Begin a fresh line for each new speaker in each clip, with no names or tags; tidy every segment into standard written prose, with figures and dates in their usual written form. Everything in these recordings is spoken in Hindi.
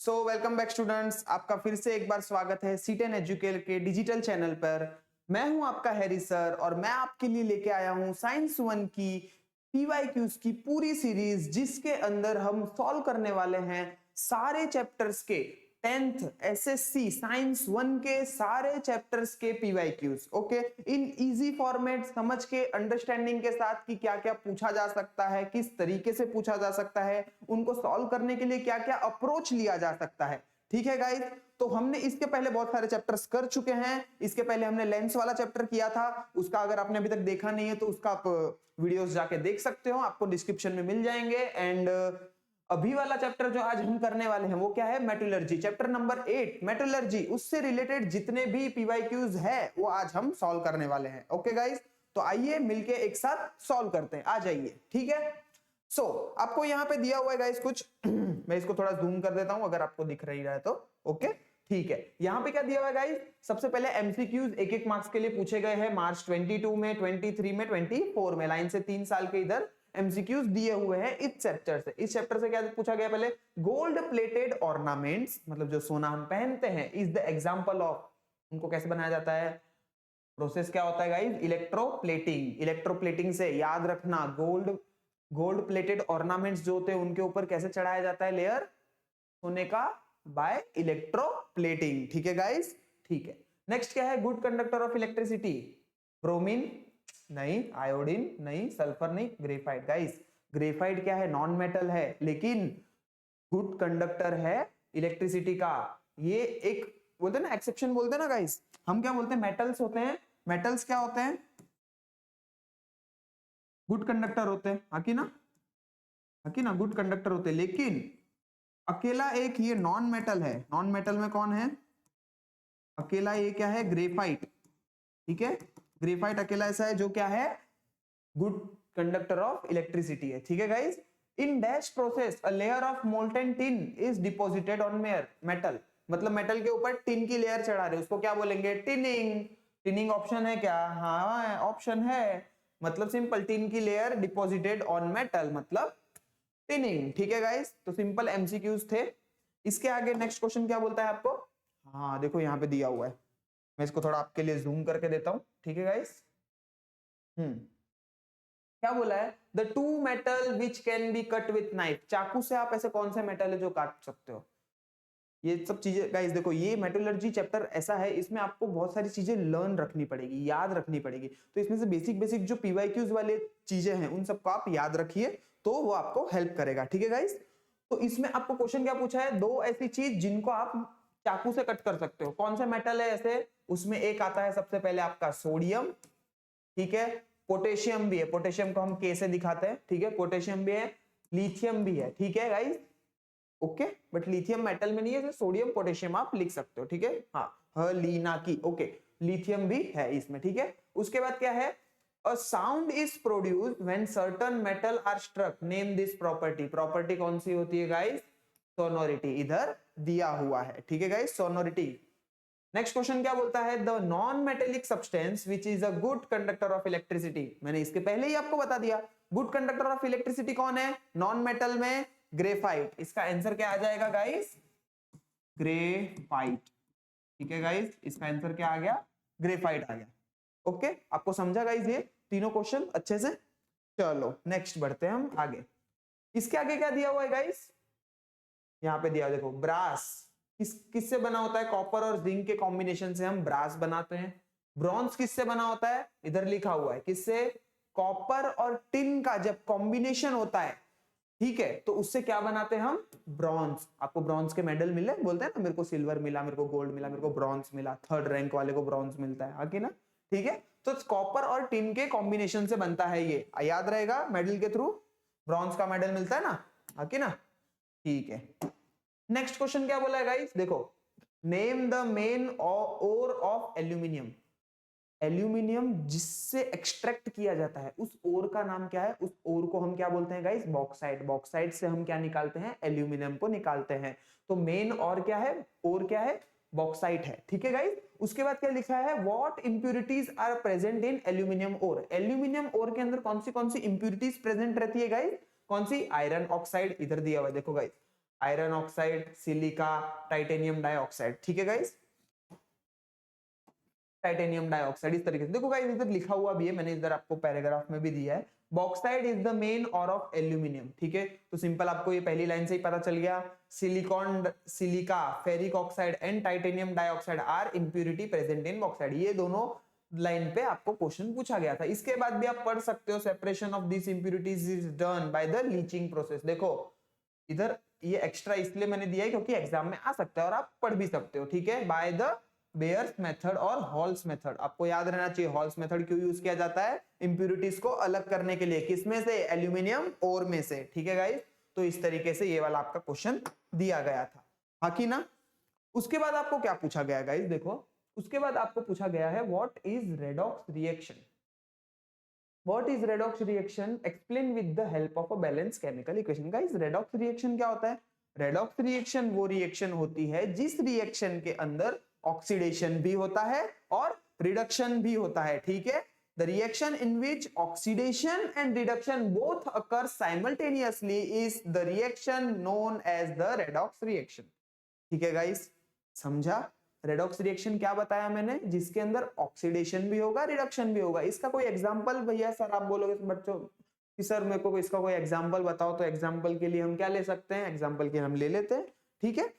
वेलकम बैक स्टूडेंट्स, आपका फिर से एक बार स्वागत है C10 एजुकेल के डिजिटल चैनल पर। मैं हूं आपका हैरी सर और मैं आपके लिए लेके आया हूं साइंस 1 की PYQs की पूरी सीरीज, जिसके अंदर हम सॉल्व करने वाले हैं सारे चैप्टर्स के 10th SSC साइंस 1 के सारे चैप्टर्स के PYQs। Okay, in easy format समझ के अंडरस्टैंडिंग के साथ कि क्या क्या पूछा जा सकता है, किस तरीके से पूछा जा सकता है, उनको सॉल्व करने के लिए क्या क्या अप्रोच लिया जा सकता है। ठीक है गाइस, तो हमने इसके पहले बहुत सारे चैप्टर्स कर चुके हैं। इसके पहले हमने लेंस वाला चैप्टर किया था, उसका अगर आपने अभी तक देखा नहीं है तो उसका आप वीडियोस जाके देख सकते हो, आपको डिस्क्रिप्शन में मिल जाएंगे। एंड अभी वाला चैप्टर जो आज हम करने वाले हैं वो क्या है, मेटलर्जी, चैप्टर नंबर 8 मेटलर्जी। उससे रिलेटेड जितने भी PYQs है वो आज हम सॉल्व करने वाले हैं। ओके गाइस, तो आइए मिलके एक साथ सॉल्व करते हैं, आ जाइए। ठीक है, आपको यहाँ पे दिया हुआ है गाइस कुछ मैं इसको थोड़ा जूम कर देता हूं अगर आपको दिख रही है तो। ओके ठीक है, यहाँ पे क्या दिया हुआ है गाइस, सबसे पहले MCQs एक एक मार्क्स के लिए पूछे गए हैं मार्च 22 में, 23 में, 24 में, लाइन से 3 साल के इधर MCQs दिए हुए हैं इस चैप्टर से। इस चैप्टर से क्या पूछा गया, पहले गोल्ड प्लेटेड ऑर्नामेंट्स, मतलब जो सोना हम पहनते हैं, इज द एग्जांपल ऑफ, उनको कैसे बनाया जाता है, प्रोसेस क्या होता है गाइस, इलेक्ट्रोप्लेटिंग। इलेक्ट्रोप्लेटिंग से याद रखना, गोल्ड प्लेटेड ऑर्नामेंट्स जो होते हैं उनके ऊपर कैसे चढ़ाया जाता है लेयर सोने का, बाय इलेक्ट्रोप्लेटिंग। ठीक है गाइस, ठीक है। नेक्स्ट क्या है, good conductor of electricity, bromine नहीं, आयोडीन नहीं, सल्फर नहीं, ग्रेफाइट। गाइस ग्रेफाइट क्या है, नॉन मेटल है लेकिन गुड कंडक्टर है इलेक्ट्रिसिटी का। ये एक बोलते हैं ना, एक्सेप्शन बोलते हैं ना गाइस, हम क्या बोलते हैं, मेटल्स होते हैं, मेटल्स क्या होते हैं, गुड कंडक्टर होते हैं, हाकी ना गुड कंडक्टर होते हैं। लेकिन अकेला एक ये नॉन मेटल है, नॉन मेटल में कौन है, अकेला ये क्या है, ग्रेफाइट। ठीक है, ग्रेफाइट अकेला ऐसा है जो क्या है, गुड कंडक्टर ऑफ इलेक्ट्रिसिटी है। ठीक है guys, in dash process a layer of molten tin is deposited on metal, मतलब मेटल के ऊपर टिन की लेयर चढ़ा रहे, उसको क्या बोलेंगे, टिनिंग। टिनिंग ऑप्शन है क्या, हाँ ऑप्शन है, मतलब सिंपल, टिन की लेयर डिपॉजिटेड ऑन मेटल मतलब टिनिंग। ठीक है गाइस, तो सिंपल MCQs थे। इसके आगे नेक्स्ट क्वेश्चन क्या बोलता है आपको, हाँ देखो यहाँ पे दिया हुआ है, मैं इसको थोड़ा आपके लिए जूम करके देता हूं। ठीक है गाइस, क्या बोला है, the two metal which can be cut with knife, चाकू से आप ऐसे कौन सा मेटल है जो काट सकते हो। ये सब चीजें गाइस देखो, ये मेटलर्जी चैप्टर ऐसा है, इसमें आपको बहुत सारी चीजें लर्न रखनी पड़ेगी, याद रखनी पड़ेगी। तो इसमें से बेसिक बेसिक जो PYQs वाले चीजें हैं उन सबको आप याद रखिए, तो वो आपको हेल्प करेगा। ठीक है गाइस, तो इसमें आपको क्वेश्चन क्या पूछा है, दो ऐसी चीज जिनको आप चाकू से कट कर सकते हो, कौन सा मेटल है ऐसे, उसमें एक आता है सबसे पहले आपका सोडियम, ठीक है, पोटेशियम भी है, पोटेशियम को हम K से दिखाते हैं, ठीक है, पोटेशियम भी है, लिथियम भी है। ठीक है guys, okay, but lithium metal में नहीं है, सोडियम पोटेशियम आप लिख सकते हो। ठीक है, हाँ लीना की, ओके, लिथियम भी है इसमें। ठीक है, उसके बाद क्या है, a sound is produced when certain metal are struck, name this property. Property कौन सी होती है गाइस, सोनोरिटी, इधर दिया हुआ है। ठीक है गाइस, सोनोरिटी। नेक्स्ट क्वेश्चन क्या बोलता है, the non metallic substance which is a good conductor of electricity. मैंने इसके पहले ही आपको बता दिया, गुड कंडक्टर ऑफ इलेक्ट्रिसिटी कौन है, नॉन मेटल में ग्रेफाइट। इसका आंसर क्या आ जाएगा गाइस, ग्रेफाइट। ठीक है गाइस, इसका आंसर क्या आ गया, ग्रेफाइट आ गया। ओके, आपको समझा गाइस ये तीनों क्वेश्चन अच्छे से। चलो नेक्स्ट बढ़ते हैं हम आगे। इसके आगे क्या दिया हुआ है गाइस, यहाँ पे दिया देखो, ब्रास किससे बना होता है, कॉपर और जिंक के कॉम्बिनेशन से हम ब्रास बनाते हैं। ब्रॉन्ज किससे बना होता है, इधर लिखा हुआ है किससे, कॉपर और टिन का जब कॉम्बिनेशन होता है, ठीक है, तो उससे क्या बनाते हैं हम, ब्रॉन्ज। आपको ब्रॉन्ज के मेडल मिले, बोलते हैं ना, मेरे को सिल्वर मिला, मेरे को गोल्ड मिला, मेरे को ब्रॉन्ज मिला, 3rd रैंक वाले को ब्रॉन्ज मिलता है, हाँ कि ना। ठीक है, तो कॉपर और टिन के कॉम्बिनेशन से बनता है ये, याद रहेगा, मेडल के थ्रू ब्रॉन्ज का मेडल मिलता है ना, हाँ कि ना। ठीक है, नेक्स्ट क्वेश्चन क्या बोला है गाइस, देखो, name the main ore of aluminium. Aluminium जिससे एक्सट्रैक्ट किया जाता है उस ओर का नाम क्या है, उस ओर को हम क्या बोलते हैं गाइस, बॉक्साइट। बॉक्साइट से हम क्या निकालते हैं, एल्यूमिनियम को निकालते हैं। तो मेन और क्या है, ओर क्या है, बॉक्साइट है। ठीक है गाइस, उसके बाद क्या लिखा है, what impurities are present in aluminium ore. Aluminium ore के अंदर कौन सी इंप्यूरिटीज प्रेजेंट रहती है गाइस, कौन सी, आयरन ऑक्साइड, इधर दिया हुआ है देखो guys, iron oxide, silica, titanium dioxide, ठीक है गाइस, टाइटेनियम डाइऑक्साइड। इस तरीके से देखो गाइस, इधर लिखा हुआ भी है, मैंने इधर आपको पैराग्राफ में भी दिया है, बॉक्साइड इज द मेन और ऑफ एल्यूमिनियम, ठीक है। तो सिंपल आपको ये पहली लाइन से ही पता चल गया, silicon, silica, ferric oxide and titanium dioxide are impurity present in bauxide. ये दोनों लाइन पे आपको क्वेश्चन पूछा गया था। इसके बाद भी आप पढ़ सकते हो, separation of this impurities is done by the leaching process. देखो इधर ये एक्स्ट्रा इसलिए मैंने दिया है क्योंकि एग्जाम में आ सकता है और आप पढ़ भी सकते हो, ठीक है, बाय द बेयर्स मेथड और हॉल्स मेथड। आपको याद रहना चाहिए हॉल्स मेथड क्यों यूज किया जाता है, इंप्योरिटीज को अलग करने के लिए, किसमें से, एल्यूमिनियम ओर में से, ठीक है गाइस। तो इस तरीके से ये वाला आपका क्वेश्चन दिया गया था, हाँ कि ना। उसके बाद आपको क्या पूछा गया गाइस, देखो उसके बाद आपको पूछा गया है what is redox reaction. What is redox reaction, explain with the help of a balance chemical equation. Guys redox reaction क्या होता है, रेडॉक्स रिएक्शन वो रिएक्शन होती है जिस रिएक्शन के अंदर ऑक्सीडेशन भी होता है और रिडक्शन भी होता है, ठीक है। The reaction in which oxidation and reduction both occur simultaneously is the reaction known as the redox reaction, ठीक है गाइस, समझा। रेडॉक्स रिएक्शन क्या बताया मैंने, जिसके अंदर ऑक्सीडेशन भी होगा, रिडक्शन भी होगा। इसका कोई एग्जांपल भैया, सर आप बोलोगे बच्चों कि सर मेरे को इसका कोई एग्जांपल बताओ, तो एग्जांपल के लिए हम क्या ले सकते हैं, एग्जांपल के हम ले लेते हैं, ठीक है।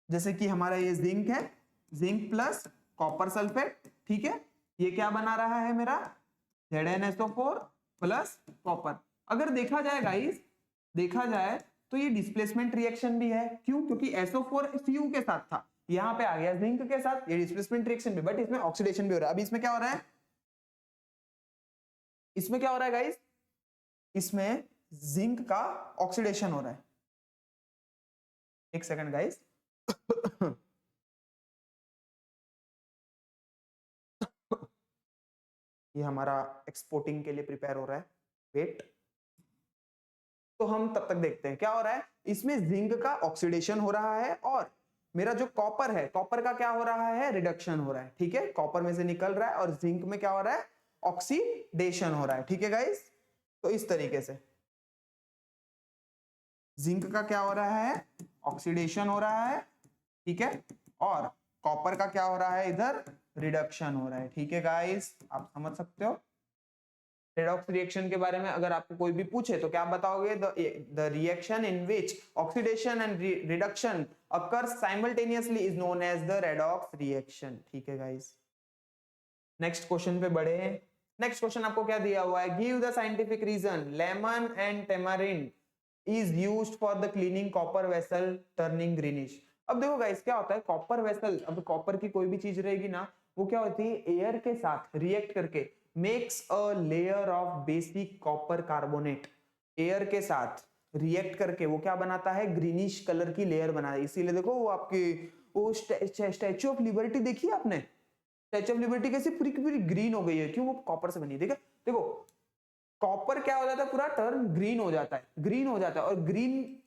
जैसे कि हमारा ये जिंक है, जिंक प्लस कॉपर सल्फेट, ठीक है, ये क्या बना रहा है मेरा, ZnSO4 प्लस कॉपर। अगर देखा जाए गाइस, देखा जाए तो ये डिस्प्लेसमेंट रिएक्शन भी है, क्यों, क्योंकि SO4 Cu के साथ था, यहां पे आ गया जिंक के साथ, ये डिस्प्लेसमेंट रिएक्शन भी, बट इसमें ऑक्सीडेशन भी हो रहा है। अभी इसमें क्या हो रहा है, इसमें क्या हो रहा है गाइस, इसमें जिंक का ऑक्सीडेशन हो रहा है। एक सेकंड गाइस ये हमारा एक्सपोर्टिंग के लिए प्रिपेयर हो रहा है, वेट। तो हम तब तक देखते हैं क्या हो रहा है, इसमें जिंक का ऑक्सीडेशन हो रहा है और मेरा जो कॉपर है, कॉपर का क्या हो रहा है, रिडक्शन हो रहा है, ठीक है, कॉपर में से निकल रहा है और जिंक में क्या हो रहा है, ऑक्सीडेशन हो रहा है, ठीक है गाइस। तो इस तरीके से जिंक का क्या हो रहा है, ऑक्सीडेशन हो रहा है, ठीक है, और कॉपर का क्या हो रहा है, इधर रिडक्शन हो रहा है, ठीक है गाइस, आप समझ सकते हो। रेडॉक्स रिएक्शन के बारे में अगर आपको कोई भी पूछे तो क्या आप बताओगे, the reaction in which oxidation and reduction occurs simultaneously is known as the redox reaction, ठीक है गाइस। नेक्स्ट क्वेश्चन पे बढ़े। नेक्स्ट क्वेश्चन आपको क्या दिया हुआ है, give the scientific reason lemon and tamarind is used for the cleaning copper vessel turning greenish. अब देखो गाइस क्या होता है, कॉपर वेसल, अब कॉपर की कोई भी चीज रहेगी ना, वो क्या होती है, एयर के साथ रिएक्ट करके makes a layer of basic copper carbonate. Air के साथ रिएक्ट करके वो क्या बनाता है, ग्रीनिश कलर की लेयर बनाता है। इसीलिए देखो वो आपकी वो स्टैच्यू ऑफ लिबर्टी देखी आपने, स्टैच्यू ऑफ लिबर्टी कैसे पूरी की पूरी ग्रीन हो गई है, क्यों, वो कॉपर से बनी है, ठीक है। देखो कॉपर क्या हो जाता है, पूरा टर्न ग्रीन हो जाता है, ग्रीन हो जाता है, और ग्रीन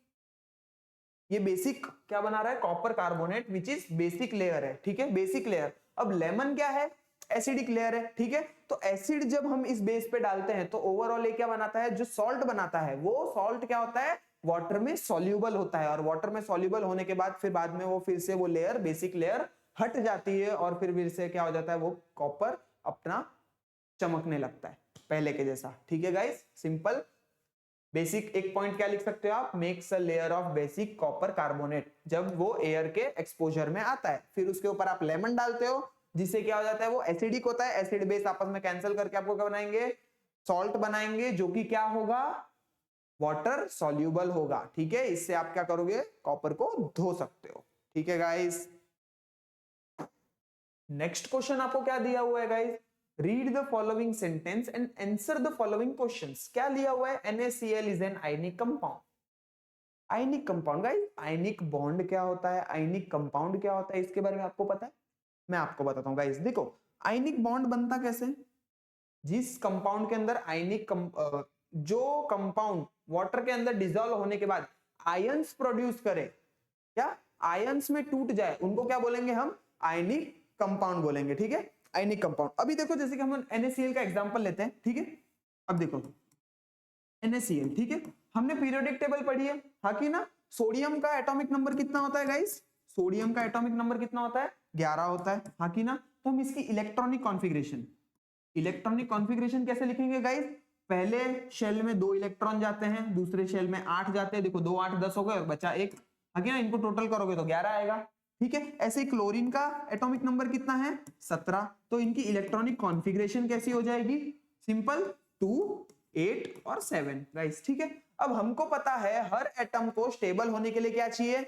ये बेसिक क्या बना रहा है, copper carbonate which is basic layer है, ठीक है, बेसिक लेयर। अब लेमन क्या है, एसिडिक लेयर है, ठीक है। तो एसिड जब हम इस बेस पे डालते हैं तो ओवरऑल ये क्या बनाता है, जो सॉल्ट बनाता है वो सॉल्ट क्या होता है, वाटर में सॉल्यूबल होता है, और वाटर में सॉल्यूबल होने के बाद फिर बाद में वो फिर से वो लेयर, बेसिक लेयर हट जाती है, और फिर से क्या हो जाता है, वो कॉपर अपना चमकने लगता है पहले के जैसा, ठीक है गाइस, सिंपल। बेसिक एक पॉइंट क्या लिख सकते हो आप, makes a layer of basic copper carbonate, जब वो एयर के एक्सपोजर में आता है, फिर उसके ऊपर आप लेमन डालते हो जिससे क्या हो जाता है, वो एसिडिक होता है, एसिड बेस आपस में कैंसिल करके आपको क्या बनाएंगे, सॉल्ट बनाएंगे, जो कि क्या होगा, वाटर सॉल्यूबल होगा, ठीक है। इससे आप क्या करोगे, कॉपर को धो सकते हो, ठीक है गाइस। नेक्स्ट क्वेश्चन आपको क्या दिया हुआ है guys, read the following sentence and answer the following questions. क्या लिया हुआ है, NaCl is an ionic compound. Ionic compound guys, ionic bond क्या होता है, आयनिक कंपाउंड क्या होता है, इसके बारे में आपको पता है, मैं आपको बताता हूँ गाइस। देखो आयनिक बॉन्ड बनता कैसे, जिस कंपाउंड के अंदर आयनिक जो कंपाउंड वाटर के अंदर डिसॉल्व होने के बाद आयंस प्रोड्यूस करे, क्या आयंस में टूट जाए, उनको क्या बोलेंगे हम, आयनिक कंपाउंड बोलेंगे, ठीक है, आयनिक कंपाउंड। अभी देखो जैसे कि हम NaCl का एग्जांपल लेते हैं, ठीक है। अब देखो NaCl, ठीक है, हमने पीरियोडिक टेबल पढ़ी है, हाँ कि ना, सोडियम का एटॉमिक नंबर कितना होता है गाइस? सोडियम का एटॉमिक नंबर कितना होता है? 11 होता है, हाँ कि ना? तो हम इसकी इलेक्ट्रॉनिक कॉन्फ़िगरेशन कैसे लिखेंगे गाइस? पहले शेल में 2 इलेक्ट्रॉन जाते हैं, दूसरे शेल में 8 जाते हैं। देखो 2 8 10 हो गए और बचा 1, हाँ कि ना? इनको टोटल करोगे तो 11 आएगा, ठीक है। ऐसे ही क्लोरीन का एटॉमिक नंबर कितना है? 17। तो इनकी इलेक्ट्रॉनिक कॉन्फ़िगरेशन कैसी हो जाएगी? सिंपल, 2 8 और 7 गाइस, ठीक है। अब हमको पता है हर एटम को स्टेबल होने के लिए क्या चाहिए?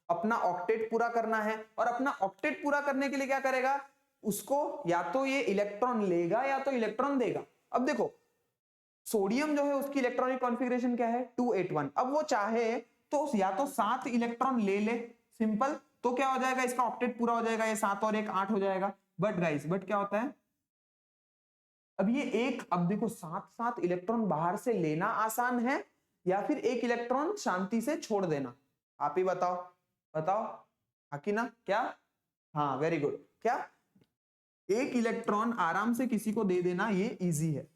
अपना ऑक्टेट पूरा करना है, और अपना ऑक्टेट पूरा करने के लिए क्या करेगा? उसको या तो ये इलेक्ट्रॉन लेगा या तो इलेक्ट्रॉन देगा। अब देखो सोडियम जो है उसकी इलेक्ट्रॉनिक कॉन्फ़िगरेशन क्या है? 281। अब वो चाहे तो या तो 7 इलेक्ट्रॉन ले ले, सिंपल, तो क्या हो जाएगा? इसका ऑक्टेट पूरा हो जाएगा, ये 7 और 1 8 हो जाएगा। बट गाइस, बट क्या होता है, अब ये एक, अब देखो 7 इलेक्ट्रॉन बाहर से लेना आसान है या फिर एक इलेक्ट्रॉन शांति से छोड़ देना? आप ही बताओ, बताओ, हाँ कि ना? क्या? हाँ, वेरी गुड। क्या एक इलेक्ट्रॉन आराम से किसी को दे देना ये इजी है,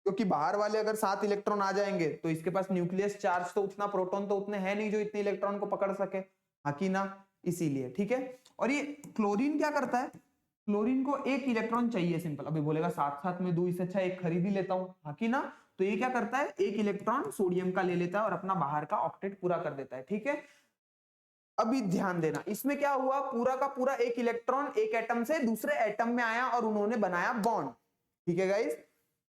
क्योंकि बाहर वाले अगर 7 इलेक्ट्रॉन आ जाएंगे तो इसके पास न्यूक्लियस चार्ज तो उतना, प्रोटॉन तो उतने है नहीं जो इतने इलेक्ट्रॉन को पकड़ सके, हाँ कि ना? इसीलिए, ठीक है। और ये क्लोरीन क्या करता है? क्लोरीन को एक इलेक्ट्रॉन चाहिए, सिंपल। अभी बोलेगा साथ साथ में 2, इससे अच्छा एक खरीद ही लेता हूं, हाँ कि ना? तो ये क्या करता है? एक इलेक्ट्रॉन सोडियम का ले लेता है और अपना बाहर का ऑक्टेट पूरा कर देता है, ठीक है। अभी ध्यान देना, इसमें क्या हुआ? पूरा का पूरा एक इलेक्ट्रॉन एक एटम से दूसरे एटम में आया और उन्होंने बनाया बॉन्ड, ठीक है गाइस।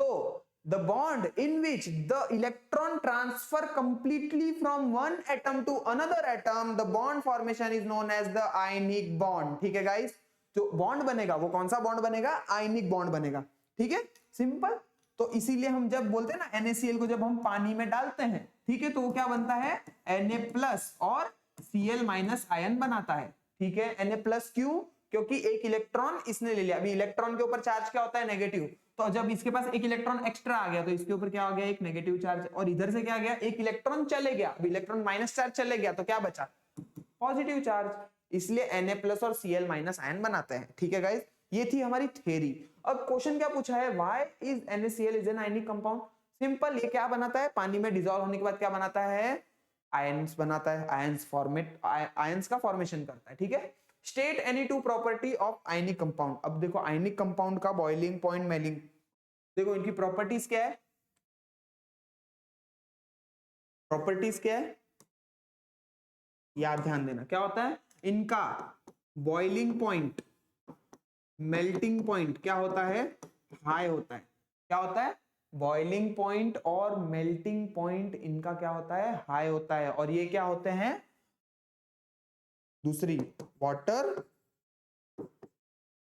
तो the bond in which the electron transfer completely from one atom to another atom, the bond formation is known as the ionic bond, ठीक है गाइस। जो बॉन्ड बनेगा वो कौन सा बॉन्ड बनेगा? आयनिक बॉन्ड बनेगा, ठीक है, सिंपल। तो इसीलिए हम जब बोलते हैं ना NaCl को जब हम पानी में डालते हैं, ठीक है, तो वो क्या बनता है? Na+ और Cl- आयन बनाता है, ठीक है। Na+ क्यों? क्योंकि एक इलेक्ट्रॉन इसने ले लिया। अभी इलेक्ट्रॉन के ऊपर चार्ज क्या होता है? नेगेटिव। तो जब इसके पास एक इलेक्ट्रॉन एक्स्ट्रा आ गया तो इसके ऊपर क्या हो गया? एक नेगेटिव चार्ज। और इधर से क्या गया? एक इलेक्ट्रॉन चले गया, अब इलेक्ट्रॉन माइनस चार्ज चले गया तो क्या बचा? Positive charge. इसलिए Na+ और Cl- आयन बनाते हैं, ठीक है गाइस। ये थी हमारी थ्योरी। अब क्वेश्चन क्या पूछा है? Why is NaCl is an ionic compound? Simple, ये क्या बनाता है? पानी में डिसॉल्व होने के बाद क्या बनाता है? आयंस बनाता है, आयंस फॉर्मेट, आयंस का फॉर्मेशन करता है, ठीक है। State any two property of ionic compound. अब देखो आयनिक कंपाउंड का बॉइलिंग पॉइंट, मेल्टिंग, देखो इनकी प्रॉपर्टीज क्या है? प्रॉपर्टीज क्या है? याद ध्यान देना, क्या होता है इनका? बॉइलिंग पॉइंट, मेल्टिंग पॉइंट क्या होता है? हाई होता है। क्या होता है? बॉइलिंग पॉइंट और मेल्टिंग पॉइंट इनका क्या होता है? हाई होता है। और ये क्या होते हैं? दूसरी, वाटर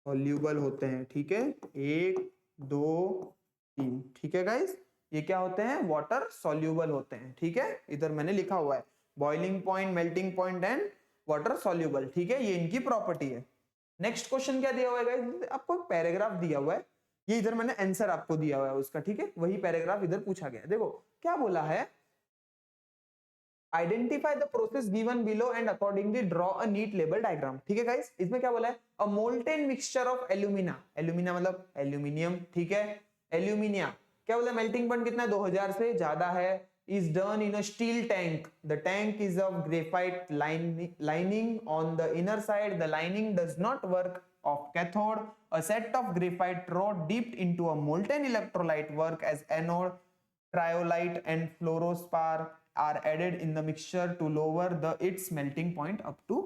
सॉल्यूबल होते हैं, ठीक है। 1 2 3, ठीक है गाइस। ये क्या होते हैं? वाटर सॉल्यूबल होते हैं, ठीक है। इधर मैंने लिखा हुआ है boiling point, melting point and water soluble, ठीक है। ये इनकी प्रॉपर्टी है। नेक्स्ट क्वेश्चन क्या दिया हुआ है गाइस? आपको एक पैराग्राफ दिया हुआ है, ये इधर मैंने आंसर आपको दिया हुआ है उसका, ठीक है। वही पैराग्राफ इधर पूछा गया है। देखो क्या बोला है? Identify the process given below and accordingly draw a neat label diagram, ठीक है गाइस। इसमें क्या बोला है? A molten mixture of alumina, alumina मतलब एल्यूमिनियम, ठीक है। एल्यूमिनिया क्या बोला? मेल्टिंग पॉइंट कितना है? 2000 से ज्यादा है। Is done in a steel tank, the tank is of graphite lining on the inner side, the lining does not work of cathode. A set of graphite rod dipped into a molten electrolyte work as anode. Cryolite and fluorospar are added in the mixture to lower its melting point up to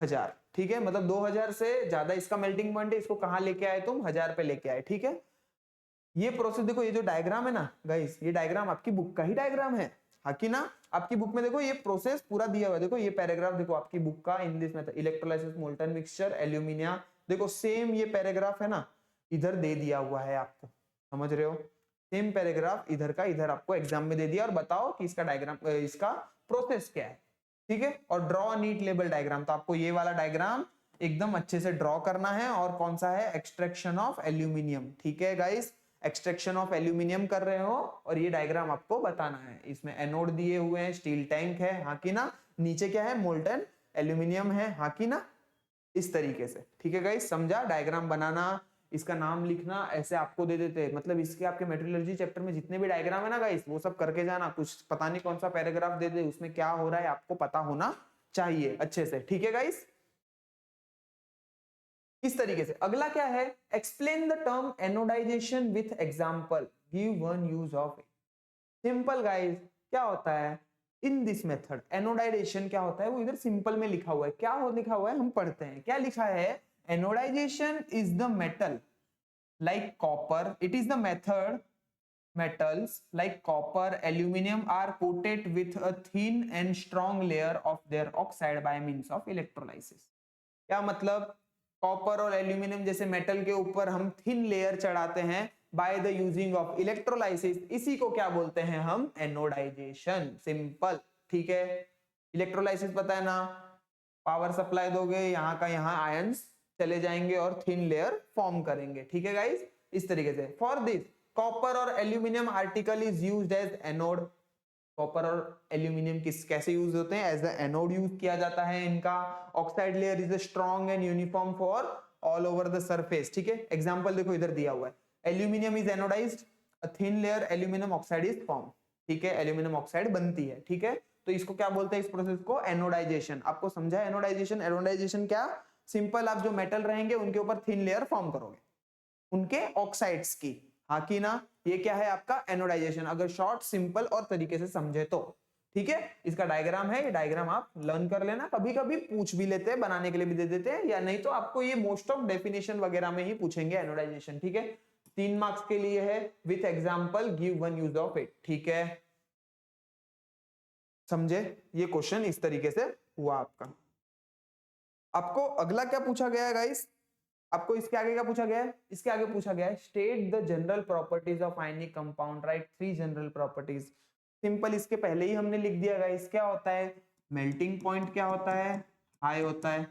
1000, ठीक है। मतलब 2000 से ज्यादा इसका मेल्टिंग पॉइंट है। इसको कहां लेके आए तुम? 1000 पे लेके आए, ठीक है। ये प्रोसेस देखो, ये जो डायग्राम है ना गाइस, ये डायग्राम आपकी बुक का ही डायग्राम है, हाँ कि ना? आपकी बुक में देखो ये प्रोसेस पूरा दिया हुआ है। देखो ये पैराग्राफ देखो आपकी बुक का, in this method electrolysis molten mixture alumina, देखो सेम ये पैराग्राफ है ना, इधर दे दिया हुआ है आपको, समझ रहे हो? सेम पैराग्राफ इधर का इधर आपको एग्जाम में दे दिया और बताओ कि इसका डायग्राम, इसका प्रोसेस क्या है, ठीक है। और ड्रॉ नीट लेबल डायग्राम, तो आपको ये वाला डायग्राम एकदम अच्छे से ड्रॉ करना है। और कौन सा है? एक्सट्रैक्शन ऑफ एल्यूमिनियम, ठीक है गाइस। एक्सट्रैक्शन ऑफ एल्यूमिनियम कर रहे हो और ये डायग्राम आपको बताना है। इसमें एनोड दिए हुए हैं, स्टील टैंक है, हाँ कि ना? नीचे क्या है? मोल्टन एल्यूमिनियम है, हाँ कि ना? इस तरीके से, ठीक है गाइस। समझा डायग्राम बनाना? इसका नाम लिखना ऐसे आपको दे देते, मतलब इसके आपके मेट्रोलॉजी चैप्टर में जितने भी डायग्राम है ना गाइस, वो सब करके जाना। कुछ पता नहीं कौन सा पैराग्राफ दे दे, उसमें क्या हो रहा है आपको पता होना चाहिए अच्छे से, ठीक है गाइस। इस तरीके से अगला क्या है, explain the term anodization with example, give one use of it. Simple guys, क्या होता है इन दिस मेथड, एनोडाइजेशन क्या होता है वो इधर सिंपल में लिखा हुआ है। क्या हो लिखा हुआ है हम पढ़ते हैं, क्या लिखा है, anodization is the metal like copper, it is the method metals like copper, aluminum are coated with a thin and strong layer of their oxide by means of electrolysis। क्या मतलब, कॉपर और एल्यूमिनियम जैसे मेटल के ऊपर हम थिन लेयर चढ़ाते हैं by the using of electrolysis, इसी को क्या बोलते हैं हम, एनोडाइजेशन। सिंपल, ठीक है। इलेक्ट्रोलाइसिस पता है ना, पावर सप्लाई दोगे, यहाँ का यहाँ आयंस चले जाएंगे और थिन लेयर फॉर्म करेंगे, ठीक है गाइस। इस तरीके से फॉर दिस कॉपर और aluminium article is used as anode. Copper और एल्यूमिनियम किस कैसे यूज होते हैं, एज द एनोड यूज किया जाता है इनका। Oxide layer is strong and uniform for all over the surface, ठीक है। एग्जांपल देखो इधर दिया हुआ है, aluminium is anodized, a thin layer aluminium oxide is form, ठीक है। एल्यूमिनियम ऑक्साइड बनती है, ठीक है। तो इसको क्या बोलते हैं, इस प्रोसेस को एनोडाइजेशन। आपको समझा एनोडाइजेशन। एनोडाइजेशन क्या, सिंपल आप जो मेटल रहेंगे उनके ऊपर थिन लेयर फॉर्म करोगे उनके ऑक्साइड्स की, हाँ की ना। ये क्या है आपका एनोडाइजेशन, अगर शॉर्ट सिंपल और तरीके से समझे तो, ठीक है। इसका डायग्राम है, ये डायग्राम आप लर्न कर लेना, कभी कभी पूछ भी लेते हैं, बनाने के लिए भी दे देते हैं, या नहीं तो आपको ये मोस्ट ऑफ डेफिनेशन वगैरह में ही पूछेंगे एनोडाइजेशन, ठीक है। 3 मार्क्स के लिए है, with example give one use of it, ठीक है। समझे, ये क्वेश्चन इस तरीके से हुआ आपका। आपको अगला क्या पूछा गया है गाइस, आपको इसके आगे क्या पूछा गया है, इसके आगे पूछा गया है state the general properties of ionic compound, right 3 general properties. Simple, इसके पहले ही हमने लिख दिया गाइस। क्या होता है, मेल्टिंग पॉइंट क्या होता है, हाई होता है।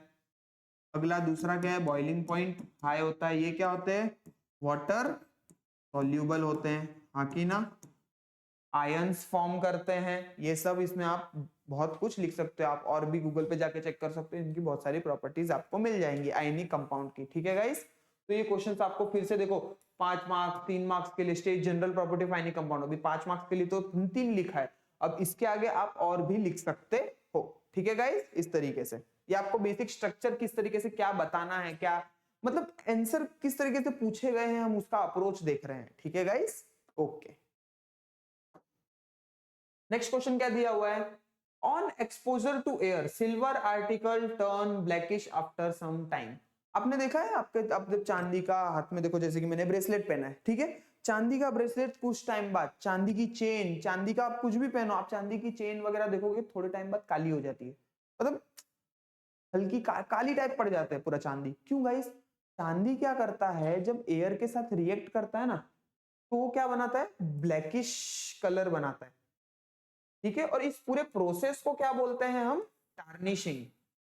अगला दूसरा क्या है, बॉइलिंग पॉइंट हाई होता है। ये क्या होते हैं, वाटर सॉल्यूबल होते हैं, हाँ की ना। आयंस फॉर्म करते हैं, ये सब इसमें आप बहुत कुछ लिख सकते हो, आप और भी गूगल पे जाके चेक कर सकते हो, इनकी बहुत सारी प्रॉपर्टीज आपको मिल जाएंगी आयनिक कंपाउंड की, ठीक है गाइस। तो ये क्वेश्चंस आपको फिर से देखो, 5 मार्क्स 3 मार्क्स के लिए state general property of ionic compound, अभी 5 मार्क्स के लिए तो 3 लिखा है, अब इसके आगे आप और भी लिख सकते हो, ठीक है गाइस। इस तरीके से ये आपको बेसिक स्ट्रक्चर किस तरीके से क्या बताना है, क्या मतलब आंसर किस तरीके से पूछे गए हैं, हम उसका अप्रोच देख रहे हैं, ठीक है गाइस। ओके, नेक्स्ट क्वेश्चन क्या दिया हुआ है, on exposure to air silver article turn blackish after some time. आपने देखा है, आपके आप जब चांदी का हाथ में देखो, जैसे कि मैंने ब्रेसलेट पहना है, ठीक है, चांदी का ब्रेसलेट कुछ टाइम बाद, चांदी की चेन, चांदी का आप कुछ भी पहनो, आप चांदी की चेन वगैरह देखोगे थोड़े टाइम बाद काली हो जाती है, मतलब हल्की काली टाइप पड़ जाता है पूरा चांदी। क्यों गाइस, चांदी क्या करता है जब एयर के साथ रिएक्ट करता है ना, तो वो क्या बनाता है, ब्लैकिश कलर बनाता है, ठीक है। और इस पूरे प्रोसेस को क्या बोलते हैं हम, टार्निशिंग।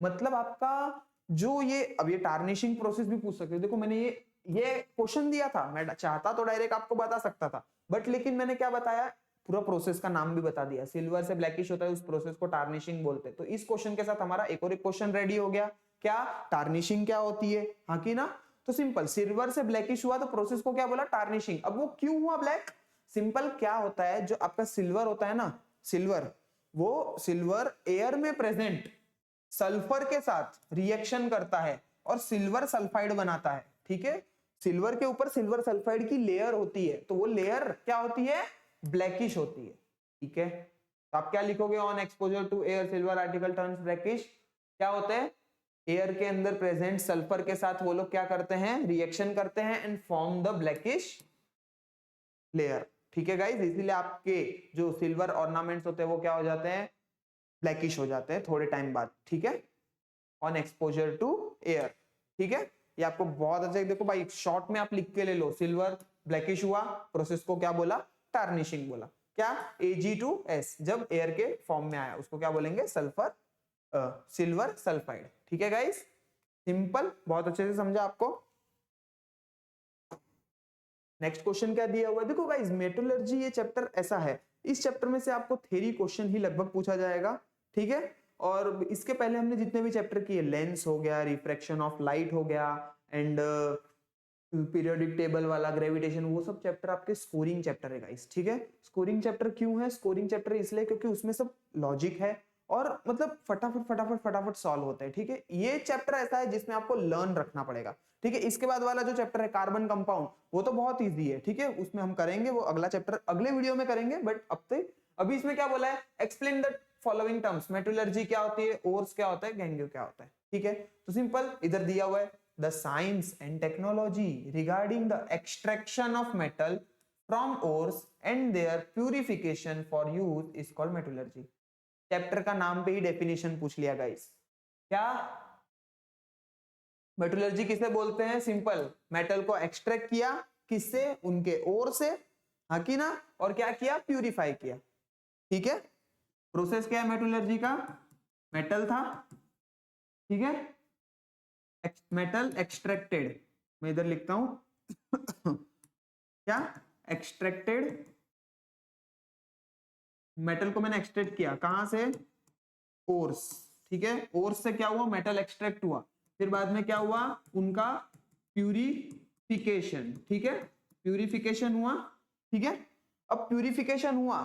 मतलब आपका जो ये, अब ये टार्निशिंग प्रोसेस भी पूछ सकते हो, देखो मैंने ये क्वेश्चन दिया था, मैं चाहता तो डायरेक्ट आपको बता सकता था, बट लेकिन मैंने क्या बताया, पूरा प्रोसेस का नाम भी बता दिया, सिल्वर से ब्लैकिश होता है उस प्रोसेस को टार्निशिंग बोलते हैं। तो इस क्वेश्चन के साथ हमारा एक और एक क्वेश्चन रेडी हो गया, क्या टार्निशिंग क्या होती है, हाँ की ना। तो सिंपल, सिल्वर से ब्लैकिश हुआ तो प्रोसेस को क्या बोला, टार्निशिंग। अब वो क्यों हुआ ब्लैक, सिंपल क्या होता है, जो आपका सिल्वर होता है ना, सिल्वर, वो सिल्वर एयर में प्रेजेंट सल्फर के साथ रिएक्शन करता है और सिल्वर सल्फाइड बनाता है, ठीक है। सिल्वर के ऊपर सिल्वर सल्फाइड की लेयर होती है, तो वो लेयर क्या होती है, ब्लैकिश होती है, ठीक है। तो आप क्या लिखोगे, on exposure to air silver article turns blackish. क्या होता है, एयर के अंदर प्रेजेंट सल्फर के साथ वो लोग क्या करते हैं, रिएक्शन करते हैं and form the blackish layer, ठीक है गाइस। इसीलिए आपके जो सिल्वर ऑर्नामेंट्स होते हैं वो क्या हो जाते हैं, ब्लैकिश हो जाते हैं थोड़े टाइम बाद, ठीक है, ऑन एक्सपोजर टू एयर, ठीक है। ये आपको बहुत अच्छे, देखो भाई शॉर्ट में आप लिख के ले लो, सिल्वर ब्लैकिश हुआ, प्रोसेस को क्या बोला, टार्निशिंग बोला। क्या, Ag2S जब एयर के फॉर्म में आया उसको क्या बोलेंगे, सल्फर सिल्वर सल्फाइड, ठीक है गाइस। सिंपल, बहुत अच्छे से समझा आपको। नेक्स्ट क्वेश्चन क्या दिया हुआ है, देखो गाइस मेटलर्जी ये चैप्टर ऐसा है, इस चैप्टर में से आपको थ्योरी क्वेश्चन ही लगभग पूछा जाएगा, ठीक है। और इसके पहले हमने जितने भी चैप्टर किए, लेंस हो गया, रिफ्रैक्शन ऑफ लाइट हो गया, एंड पीरियोडिक टेबल वाला, ग्रेविटेशन, वो सब चैप्टर आपके स्कोरिंग चैप्टर है गाइस, ठीक है। स्कोरिंग चैप्टर क्यों है? स्कोरिंग चैप्टर इसलिए क्योंकि उसमें सब लॉजिक है और मतलब फटाफट फटाफट फटाफट सॉल्व होता है, ठीक है। ये चैप्टर ऐसा है जिसमें आपको लर्न रखना पड़ेगा, ठीक है। इसके बाद वाला जो चैप्टर है कार्बन कंपाउंड, वो तो बहुत इजी है, ठीक है, उसमें हम करेंगे, वो अगला चैप्टर अगले वीडियो में करेंगे। बट अभी इसमें क्या बोला है, explain the following terms, metallurgy क्या होती है, ओर्स क्या होता है, गैंग्यो क्या होता है, ठीक है। तो सिंपल इधर दिया हुआ है, the science and technology regarding the extraction of metal from ores and their purification for use is called metallurgy। Chapter का नाम पे ही डेफिनेशन पूछ लिया गाइस, क्या मेटलर्जी किसे बोलते हैं? सिंपल, मेटल को एक्सट्रैक्ट किया, किससे? उनके ओर से, हाँ कि ना, और क्या किया? प्यूरिफाई किया, ठीक है। प्रोसेस क्या है मेटलर्जी का? मेटल था, ठीक है, मेटल एक्सट्रैक्टेड, मैं इधर लिखता हूं क्या? एक्सट्रैक्टेड, मेटल को मैंने एक्सट्रैक्ट किया, कहां से? ओर्स, ठीक है। ओर्स से क्या हुआ? मेटल एक्सट्रैक्ट हुआ, फिर बाद में क्या हुआ? उनका प्यूरिफिकेशन, ठीक है, प्यूरिफिकेशन हुआ, ठीक है। अब प्यूरिफिकेशन हुआ,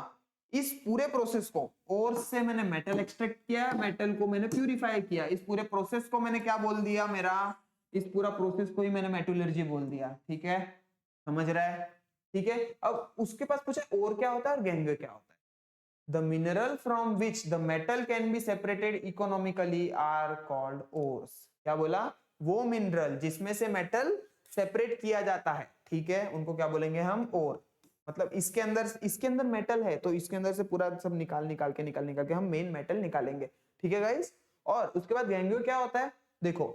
इस पूरे प्रोसेस को, ओर्स से मैंने मेटल एक्सट्रैक्ट किया, मेटल को मैंने प्यूरिफाई किया, इस पूरे प्रोसेस को मैंने क्या बोल दिया? मेरा इस पूरा प्रोसेस को ही मैंने मेटलर्जी बोल दिया, ठीक है, समझ रहा है, ठीक है। अब उसके पास पूछा ओर क्या होता है और गैंग्यो क्या होता है। The mineral from which the metal can be separated economically are called ores। क्या बोला? वो मिनरल जिसमें से मेटल सेपरेट किया जाता है, ठीक है, उनको क्या बोलेंगे हम? ओर। मतलब इसके अंदर मेटल है, तो इसके अंदर से पूरा सब निकाल के हम मेन मेटल निकालेंगे, ठीक है गाइस। और उसके बाद गैंग्यो क्या होता है? देखो,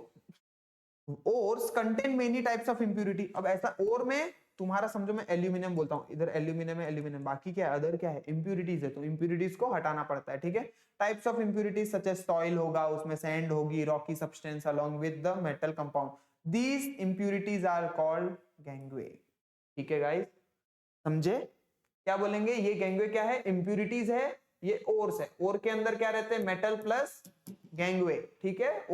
ores contain many types of impurity. अब ऐसा ओर में तुम्हारा समझो, मैं एल्यूमिनियम बोलता हूं, इधर एल्यूमिनियम है, एल्यूमिनियम, बाकी क्या है? अदर क्या है? इंप्यूरिटीज है, तो इंप्यूरिटीज को हटाना पड़ता है, ठीक है। Types of impurities such as soil होगा, उसमें सैंड होगी, rocky substance along with the metal compound, these impurities are called gangue, ठीक है गाइस, समझे? क्या बोलेंगे? ये गैंग्वे क्या है? इंप्यूरिटीज है, ये ओर्स है, ओर के अंदर क्या रहते हैं? मेटल प्लस गैंग्वे, ठीक है।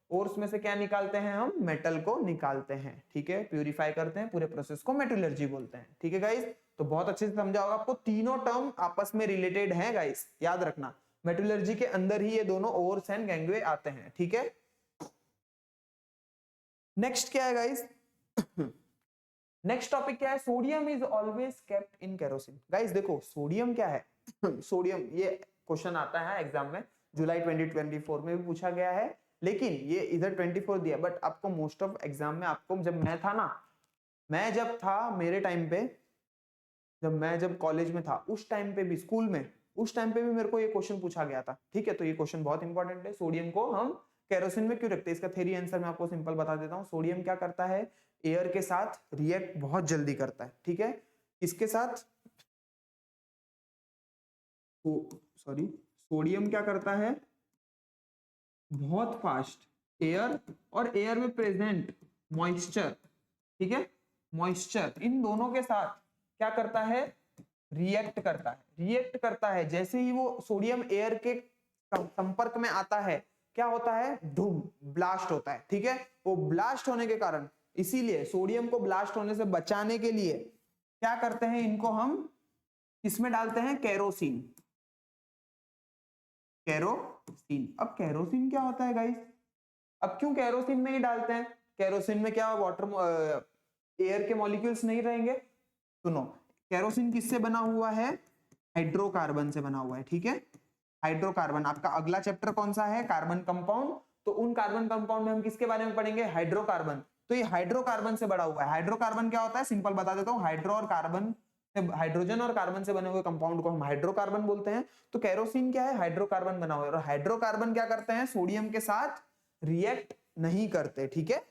ओर्स में से क्या निकालते हैं हम? मेटल को निकालते हैं, ठीक है, प्यूरिफाई करते हैं, पूरे प्रोसेस को मेटलर्जी बोलते हैं, ठीक है गाइस। तो बहुत अच्छे से समझा होगा आपको, तीनों टर्म आपस में रिलेटेड हैं गाइस, याद रखना, मेटलर्जी के अंदर ही ये दोनों ओर्स एंड गैंग्वे आते हैं, ठीक है। नेक्स्ट क्या है गाइस? नेक्स्ट टॉपिक क्या है? Sodium is always kept in kerosene. Guys देखो, सोडियम क्या है? सोडियम, ये क्वेश्चन आता है एग्जाम में, जुलाई 2024 में भी पूछा गया है, लेकिन ये इधर 24 दिया, बट आपको मोस्ट ऑफ एग्जाम में आपको, जब मैं था ना, मैं जब था मेरे टाइम पे, जब कॉलेज में था, उस टाइम पे भी, स्कूल में, उस टाइम पे भी मेरे को ये क्वेश्चन पूछा गया था, ठीक है। तो ये क्वेश्चन बहुत इंपॉर्टेंट है, सोडियम को हम केरोसिन में क्यों रखते हैं, इसका थ्योरी आंसर मैं आपको सिंपल बता देता हूँ। सोडियम क्या करता है? एयर के साथ रिएक्ट बहुत जल्दी करता है, ठीक है। इसके साथ, सॉरी, सोडियम क्या करता है? बहुत फास्ट एयर और एयर में प्रेजेंट मॉइस्चर, ठीक है, मॉइस्चर, इन दोनों के साथ क्या करता है? रिएक्ट करता है, रिएक्ट करता है। जैसे ही वो सोडियम एयर के संपर्क में आता है, क्या होता है? धूम, ब्लास्ट होता है, ठीक है। वो ब्लास्ट होने के कारण, इसीलिए सोडियम को ब्लास्ट होने से बचाने के लिए क्या करते हैं? इनको हम इसमें डालते हैं केरोसिन, केरोसिन। अब केरोसिन क्या होता है गाइस? अब क्यों केरोसिन में ही डालते हैं? केरोसिन में क्या वाटर, एयर के मॉलिक्यूल्स नहीं रहेंगे? सुनो, केरोसिन किससे बना हुआ है? हाइड्रोकार्बन से बना हुआ है, ठीक है। हाइड्रोकार्बन, आपका अगला चैप्टर कौन सा है? Carbon compound. तो उन कार्बन कंपाउंड में हम किसके बारे में पढ़ेंगे? हाइड्रोकार्बन। तो ये हाइड्रोकार्बन से बड़ा हुआ है। हाइड्रोकार्बन क्या होता है? सिंपल बता देता हूँ, हाइड्रो और कार्बन, हाइड्रोजन और कार्बन से बने हुए कंपाउंड को हम हाइड्रोकार्बन बोलते हैं। तो केरोसिन क्या है? हाइड्रोकार्बन बना हुआ है। और हाइड्रोकार्बन क्या करते हैं? सोडियम के साथ रिएक्ट नहीं करते, ठीक है,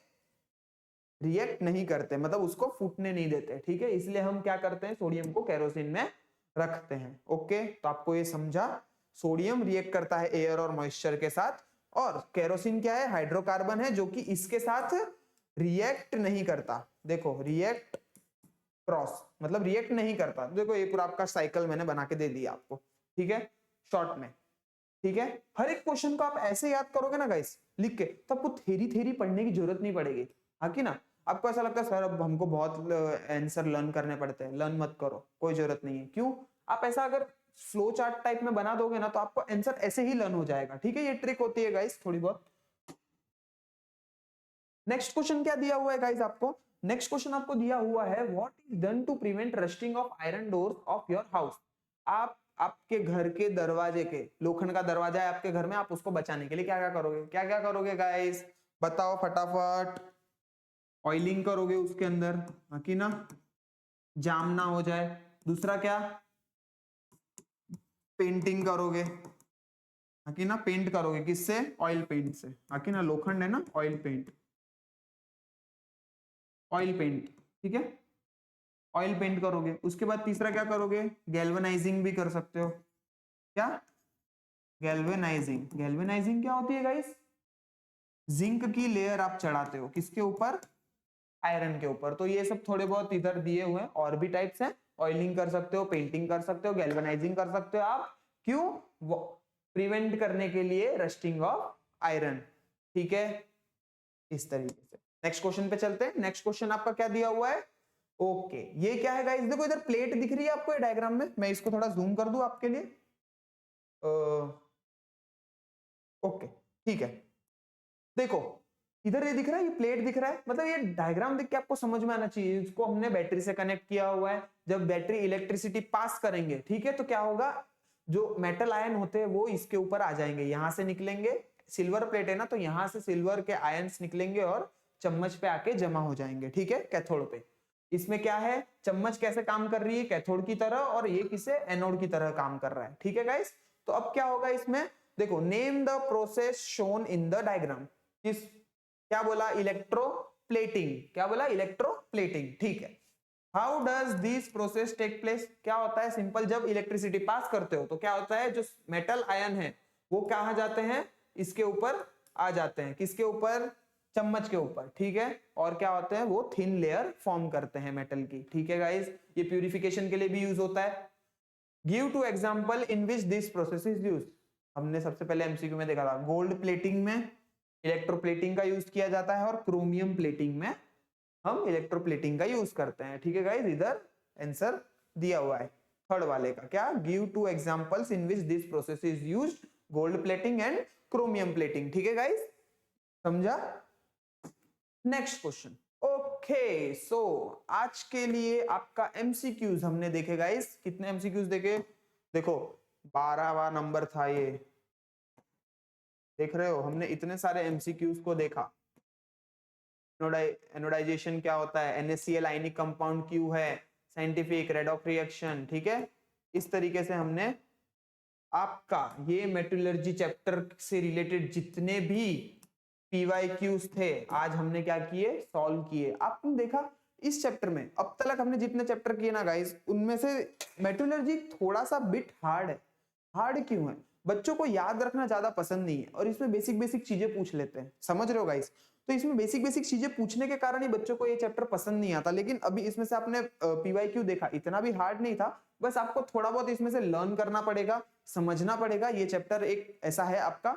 रिएक्ट नहीं करते, मतलब उसको फूटने नहीं देते, ठीक है। इसलिए हम क्या करते हैं? सोडियम को केरोसिन में रखते हैं, ओके। तो आपको ये समझा, सोडियम रिएक्ट करता है एयर और मॉइस्चर के साथ, और केरोसिन क्या है? हाइड्रोकार्बन है, जो कि इसके साथ रिएक्ट नहीं करता। देखो, रिएक्ट क्रॉस मतलब रिएक्ट नहीं करता। देखो, ये पूरा आपका साइकिल मैंने बना के दे दिया आपको, ठीक है, शॉर्ट में, ठीक है। हर एक क्वेश्चन को आप ऐसे याद करोगे ना गाइस, लिख के, तो आपको थेरी पढ़ने की जरूरत नहीं पड़ेगी, हाँ कि ना। आपको ऐसा लगता है सर अब हमको बहुत आंसर लर्न करने पड़ते हैं, लर्न मत करो, कोई जरूरत नहीं है। क्यों? आप ऐसा अगर फ्लो चार्ट टाइप में बना दोगे ना तो आपको आंसर ऐसे ही लर्न हो जाएगा। ठीक है, ये ट्रिक होती है गाइस थोड़ी बहुत। नेक्स्ट क्वेश्चन क्या दिया हुआ है गाइस आपको? नेक्स्ट क्वेश्चन आपको दिया हुआ है what is done to prevent rusting of iron doors of your house. आप आपके घर के दरवाजे के, लोखंड का दरवाजा है आपके घर में, आप उसको बचाने के लिए क्या क्या करोगे? क्या क्या करोगे गाइस, बताओ फटाफट। ऑयलिंग करोगे उसके अंदर, हाँ कि ना, जाम ना हो जाए। दूसरा क्या? पेंटिंग करोगे, हाँ कि ना, पेंट करोगे किससे? ऑयल पेंट से, हाँ कि ना, लोखंड है ना, ऑयल पेंट, ऑयल पेंट, ठीक है, ऑयल पेंट करोगे। उसके बाद तीसरा क्या करोगे? गैल्वेनाइजिंग भी कर सकते हो। क्या? गैल्वेनाइजिंग। गैल्वेनाइजिंग क्या होती है गाइस? जिंक की लेयर आप चढ़ाते हो किसके ऊपर? आयरन के ऊपर। तो ये सब थोड़े बहुत इधर दिए हुए हैं, और भी टाइप्स हैं। ऑयलिंग कर सकते हो, पेंटिंग कर सकते हो, गैल्वेनाइजिंग कर सकते हो आप। क्यों? प्रिवेंट करने के लिए रस्टिंग ऑफ आयरन। ठीक है, इस तरीके से। नेक्स्ट क्वेश्चन पे चलते हैं। नेक्स्ट क्वेश्चन आपका क्या दिया हुआ है? ओके, ये क्या है गाइस? देखो इधर प्लेट दिख रही है आपको डायग्राम में, मैं इसको थोड़ा जूम कर दूं आपके लिए। ओके, ठीक है। देखो इधर ये दिख रहा है, ये प्लेट दिख रहा है, मतलब ये डायग्राम देख के आपको समझ में आना चाहिए। इसको हमने बैटरी से कनेक्ट किया हुआ है। जब बैटरी इलेक्ट्रिसिटी पास करेंगे, ठीक है, तो क्या होगा? जो मेटल आयन होते हैं वो इसके ऊपर आ जाएंगे, यहां से निकलेंगे। सिल्वर प्लेट है ना, तो यहां से सिल्वर के आयन्स निकलेंगे और चम्मच पे आके जमा हो जाएंगे, ठीक है, कैथोड पे। इसमें क्या है? चम्मच कैसे काम कर रही है? कैथोड की तरह, और ये किसे? एनोड की तरह काम कर रहा है। ठीक है गाइस, तो अब क्या होगा इसमें? देखो, name the process shown in the diagram. किस, क्या बोला? इलेक्ट्रोप्लेटिंग। क्या बोला? इलेक्ट्रोप्लेटिंग, ठीक है। How does this process take place? क्या होता है? सिंपल, जब इलेक्ट्रिसिटी पास करते हो तो क्या होता है? जो मेटल आयन है वो कहां जाते हैं? इसके ऊपर आ जाते हैं। किसके ऊपर? चम्मच के ऊपर, ठीक है। और क्या होते हैं? वो थिन लेयर फॉर्म करते हैं मेटल की। ठीक है गाइस, ये प्यूरिफिकेशन के लिए भी यूज होता है। Give two example in which this process is used. हमने सबसे पहले एमसीक्यू में देखा था, गोल्ड प्लेटिंग में इलेक्ट्रोप्लेटिंग का यूज किया जाता है, और क्रोमियम प्लेटिंग में हम इलेक्ट्रोप्लेटिंग का यूज करते हैं। ठीक है गाइस, इधर आंसर दिया हुआ है थर्ड वाले का। क्या? Give to examples in which this process is used, gold plating and chromium plating. ठीक है गाइस, समझा? Next question. ओके, सो आज के लिए आपका एमसीक्यूज हमने देखे गाइस। कितने एमसीक्यूज देखे? देखो 12वां नंबर था ये, देख रहे हो, हमने इतने सारे एमसीक्यूज को देखा। एनोडाइजेशन क्या होता है, NaCl आयनिक कंपाउंड क्यू है, साइंटिफिक रेडॉक्स रिएक्शन, ठीक है। इस तरीके से हमने आपका ये मेटलर्जी चैप्टर से रिलेटेड जितने भी PYQs थे आज हमने क्या किए? सॉल्व किए। आपने देखा इस चैप्टर में अब तक हमने जितने चैप्टर किए ना गाइस, उनमें से मेटलर्जी थोड़ा सा बिट हार्ड है। हार्ड क्यों है? बच्चों को याद रखना ज्यादा पसंद नहीं है, और इसमें बेसिक बेसिक चीजें पूछ लेते हैं, समझ रहे हो गाइस? तो इसमें बेसिक बेसिक चीजें पूछने के कारण ही बच्चों को ये चैप्टर पसंद नहीं आता। लेकिन अभी इसमें से आपने PYQ देखा, इतना भी हार्ड नहीं था, बस आपको थोड़ा बहुत इसमें से लर्न करना पड़ेगा, समझना पड़ेगा। ये चैप्टर एक ऐसा है आपका,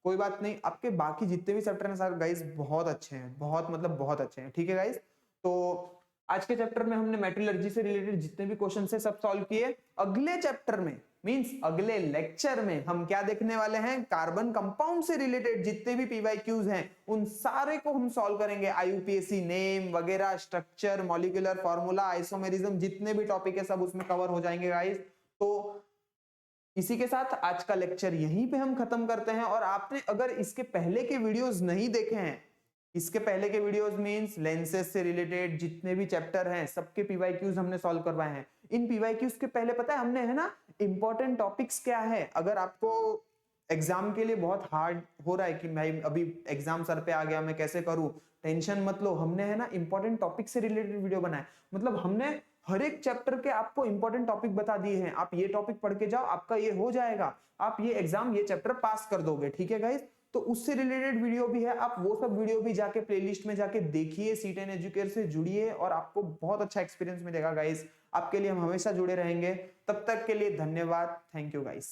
कोई बात नहीं, आपके बाकी जितने भी चैप्टर हैं सर गाइस बहुत अच्छे हैं, बहुत मतलब बहुत अच्छे हैं। ठीक है गाइस, तो आज के चैप्टर में हमने मेटलर्जी से रिलेटेड जितने भी क्वेश्चन है सब सॉल्व किए। अगले चैप्टर में मींस अगले लेक्चर में हम क्या देखने वाले हैं? कार्बन कंपाउंड से रिलेटेड जितने भी PYQs हैं उन सारे को हम सॉल्व करेंगे। IUPAC नेम वगैरह, स्ट्रक्चर, मॉलिक्यूलर फार्मूला, आइसोमेरिज्म, जितने भी टॉपिक है सब उसमें कवर हो जाएंगे गाइस। तो इसी के साथ आज का लेक्चर यहीं पे हम खत्म करते हैं। और आपने अगर इसके पहले के वीडियोस नहीं देखे हैं, इसके पहले के वीडियोस मींस लेंसेज से रिलेटेड जितने भी चैप्टर हैं सबके PYQs हमने सॉल्व करवाए हैं। इन PYQs के पहले पता है हमने, है ना, इंपॉर्टेंट टॉपिक्स क्या है। अगर आपको एग्जाम के लिए बहुत हार्ड हो रहा है कि भाई अभी एग्जाम सर पे आ गया, मैं कैसे करूं, टेंशन मत लो, हमने, है ना, इंपॉर्टेंट टॉपिक से रिलेटेड वीडियो बनाए। मतलब हमने हर एक चैप्टर के आपको इंपॉर्टेंट टॉपिक बता दिए हैं। आप ये टॉपिक पढ़ के जाओ, आपका ये हो जाएगा, आप ये एग्जाम, ये चैप्टर पास कर दोगे। ठीक है गाइस, तो उससे रिलेटेड वीडियो भी है, आप वो सब वीडियो भी जाके प्लेलिस्ट में जाके देखिए, C10 एजुकेयर से जुड़िए और आपको बहुत अच्छा एक्सपीरियंस मिलेगा गाइस। आपके लिए हम हमेशा जुड़े रहेंगे। तब तक के लिए धन्यवाद, थैंक यू गाइस।